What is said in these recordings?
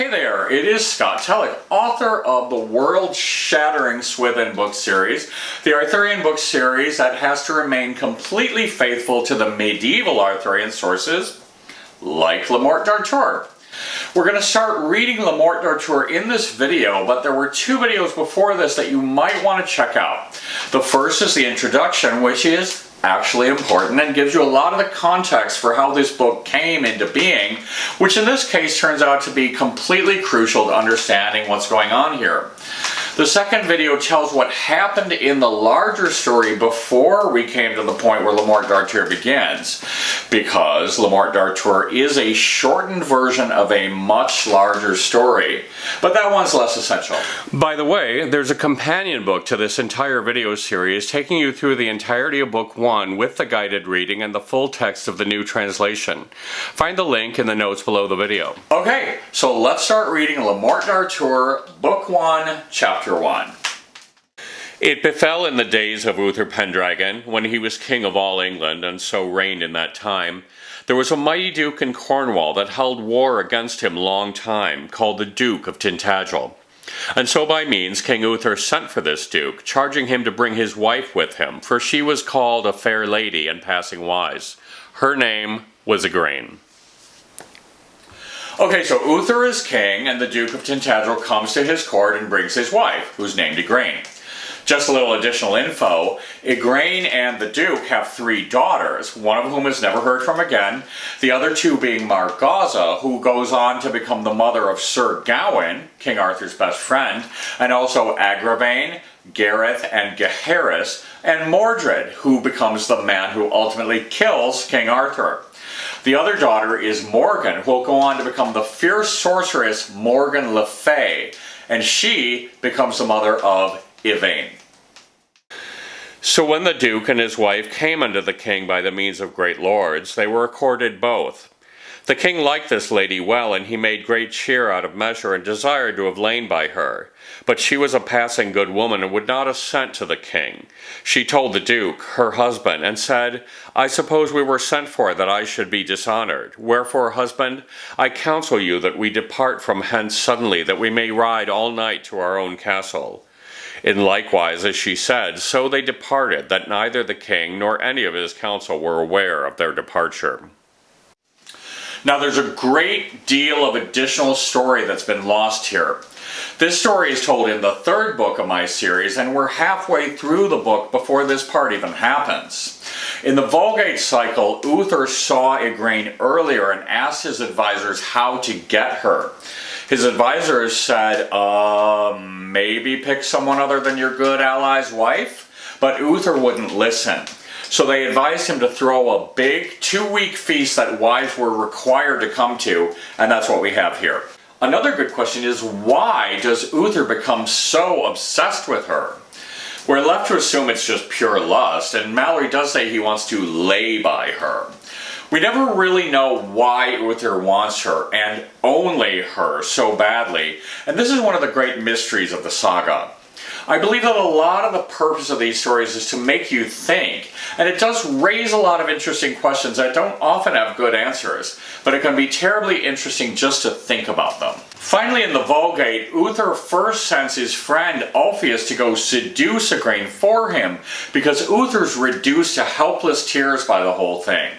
Hey there, it is Scott Telek, author of the world-shattering Swithin book series, the Arthurian book series that has to remain completely faithful to the medieval Arthurian sources, like Morte d'Arthur. We're going to start reading Morte d'Arthur in this video, but there were two videos before this that you might want to check out. The first is the introduction, which is actually important and gives you a lot of the context for how this book came into being, which in this case turns out to be completely crucial to understanding what's going on here. The second video tells what happened in the larger story before we came to the point where Morte d'Arthur begins, because Morte d'Arthur is a shortened version of a much larger story, but that one's less essential. By the way, there's a companion book to this entire video series taking you through the entirety of Book 1 with the guided reading and the full text of the new translation. Find the link in the notes below the video. Okay, so let's start reading Morte d'Arthur, Book 1, Chapter 1. It befell in the days of Uther Pendragon, when he was king of all England, and so reigned in that time, there was a mighty duke in Cornwall that held war against him long time, called the Duke of Tintagel. And so by means King Uther sent for this duke, charging him to bring his wife with him, for she was called a fair lady and passing wise. Her name was Igraine. Okay, so Uther is king, and the Duke of Tintagel comes to his court and brings his wife, who's named Igraine. Just a little additional info, Igraine and the Duke have 3 daughters, one of whom is never heard from again, the other 2 being Margauza, who goes on to become the mother of Sir Gawain, King Arthur's best friend, and also Agravain, Gareth, and Gaheris, and Mordred, who becomes the man who ultimately kills King Arthur. The other daughter is Morgan, who will go on to become the fierce sorceress Morgan Le Fay, and she becomes the mother of Yvain. So when the Duke and his wife came unto the king by the means of great lords, they were accorded both. The king liked this lady well, and he made great cheer out of measure, and desired to have lain by her. But she was a passing good woman, and would not assent to the king. She told the Duke, her husband, and said, I suppose we were sent for that I should be dishonored. Wherefore, husband, I counsel you that we depart from hence suddenly, that we may ride all night to our own castle. In likewise, as she said, so they departed, that neither the king nor any of his council were aware of their departure. Now there's a great deal of additional story that's been lost here. This story is told in the 3rd book of my series, and we're halfway through the book before this part even happens. In the Vulgate cycle, Uther saw Igraine earlier and asked his advisors how to get her. His advisors said, maybe pick someone other than your good ally's wife? But Uther wouldn't listen. So they advised him to throw a big 2-week feast that wives were required to come to, and that's what we have here. Another good question is, why does Uther become so obsessed with her? We're left to assume it's just pure lust, and Malory does say he wants to lay by her. We never really know why Uther wants her, and only her, so badly, and this is one of the great mysteries of the saga. I believe that a lot of the purpose of these stories is to make you think, and it does raise a lot of interesting questions that don't often have good answers, but it can be terribly interesting just to think about them. Finally, in the Vulgate, Uther first sends his friend Ulfius to go seduce Igraine for him, because Uther's reduced to helpless tears by the whole thing.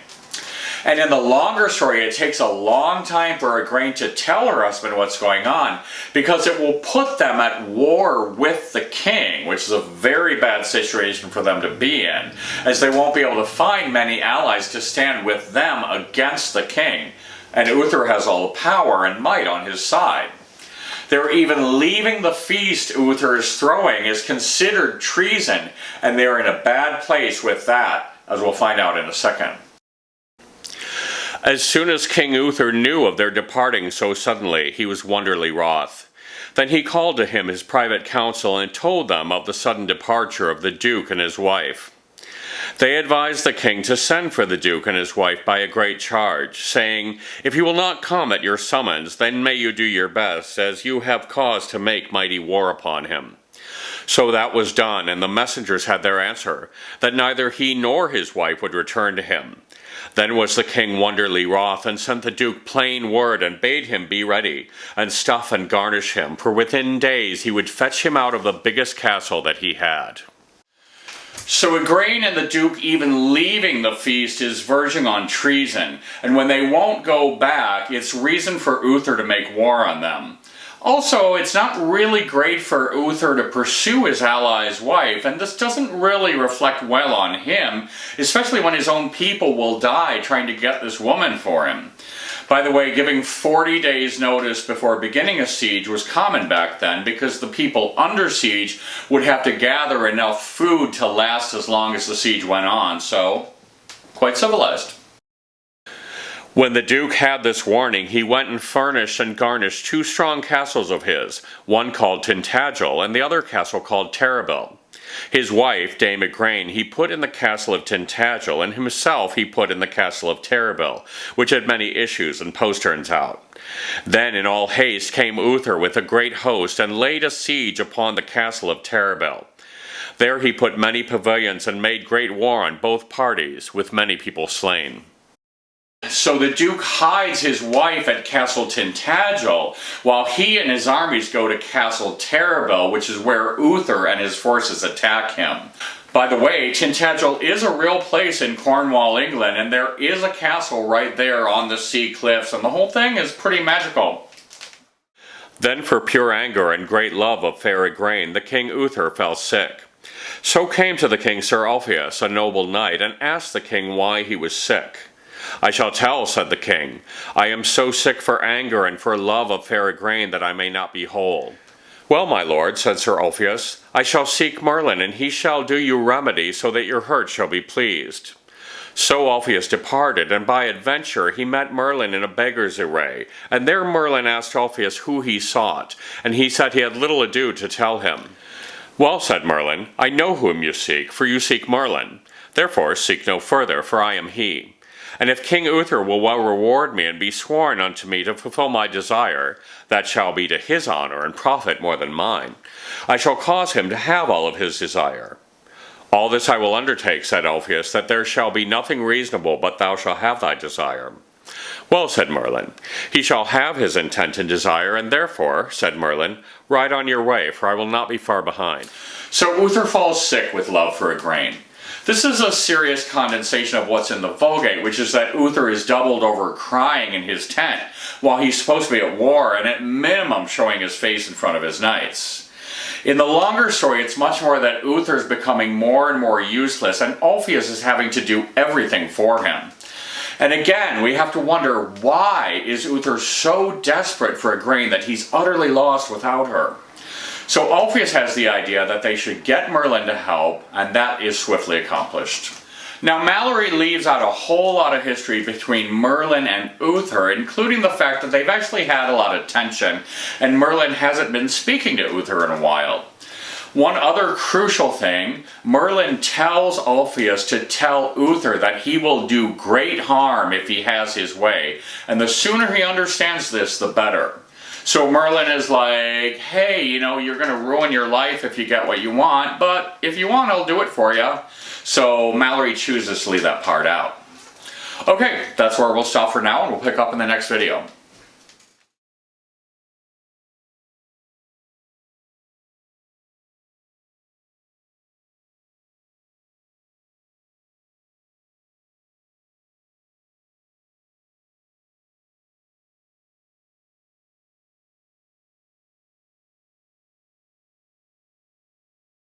And in the longer story, it takes a long time for Igraine to tell her husband what's going on, because it will put them at war with the king, which is a very bad situation for them to be in, as they won't be able to find many allies to stand with them against the king, and Uther has all the power and might on his side. They're even leaving the feast Uther is throwing is considered treason, and they're in a bad place with that, as we'll find out in a second. As soon as King Uther knew of their departing so suddenly, he was wonderly wroth. Then he called to him his private council and told them of the sudden departure of the Duke and his wife. They advised the king to send for the Duke and his wife by a great charge, saying, If he will not come at your summons, then may you do your best, as you have cause to make mighty war upon him. So that was done, and the messengers had their answer, that neither he nor his wife would return to him. Then was the king wonderly wroth, and sent the duke plain word, and bade him be ready, and stuff and garnish him, for within days he would fetch him out of the biggest castle that he had. So Igraine and the duke, even leaving the feast, is verging on treason, and when they won't go back, it's reason for Uther to make war on them. Also, it's not really great for Uther to pursue his ally's wife, and this doesn't really reflect well on him, especially when his own people will die trying to get this woman for him. By the way, giving 40 days notice before beginning a siege was common back then because the people under siege would have to gather enough food to last as long as the siege went on, so quite civilized. When the duke had this warning, he went and furnished and garnished 2 strong castles of his, one called Tintagel and the other castle called Terabel. His wife, Dame Igraine, he put in the castle of Tintagel, and himself he put in the castle of Terabel, which had many issues and posterns out. Then in all haste came Uther with a great host, and laid a siege upon the castle of Terabel. There he put many pavilions, and made great war on both parties, with many people slain. So the duke hides his wife at Castle Tintagel, while he and his armies go to Castle Terabel, which is where Uther and his forces attack him. By the way, Tintagel is a real place in Cornwall, England, and there is a castle right there on the sea cliffs, and the whole thing is pretty magical. Then for pure anger and great love of fair Igraine, the King Uther fell sick. So came to the king Sir Ulfius, a noble knight, and asked the king why he was sick. I shall tell, said the king. I am so sick for anger and for love of fair Igraine that I may not be whole. Well, my lord, said Sir Ulfius, I shall seek Merlin, and he shall do you remedy, so that your hurt shall be pleased. So Ulfius departed, and by adventure he met Merlin in a beggar's array, and there Merlin asked Ulfius who he sought, and he said he had little ado to tell him. Well, said Merlin, I know whom you seek, for you seek Merlin. Therefore seek no further, for I am he. And if King Uther will well reward me and be sworn unto me to fulfill my desire, that shall be to his honor and profit more than mine. I shall cause him to have all of his desire. All this I will undertake, said Ulfius, that there shall be nothing reasonable but thou shalt have thy desire. Well, said Merlin, he shall have his intent and desire, and therefore, said Merlin, ride on your way, for I will not be far behind. So Uther falls sick with love for Igraine. This is a serious condensation of what's in the Vulgate, which is that Uther is doubled over crying in his tent, while he's supposed to be at war, and at minimum showing his face in front of his knights. In the longer story, it's much more that Uther's becoming more and more useless, and Ulfius is having to do everything for him. And again, we have to wonder, why is Uther so desperate for Igraine that he's utterly lost without her? So Ulfius has the idea that they should get Merlin to help, and that is swiftly accomplished. Now Malory leaves out a whole lot of history between Merlin and Uther, including the fact that they've actually had a lot of tension, and Merlin hasn't been speaking to Uther in a while. One other crucial thing, Merlin tells Ulfius to tell Uther that he will do great harm if he has his way, and the sooner he understands this, the better. So Merlin is like, hey, you know, you're going to ruin your life if you get what you want, but if you want, I'll do it for you. So Malory chooses to leave that part out. Okay, that's where we'll stop for now, and we'll pick up in the next video.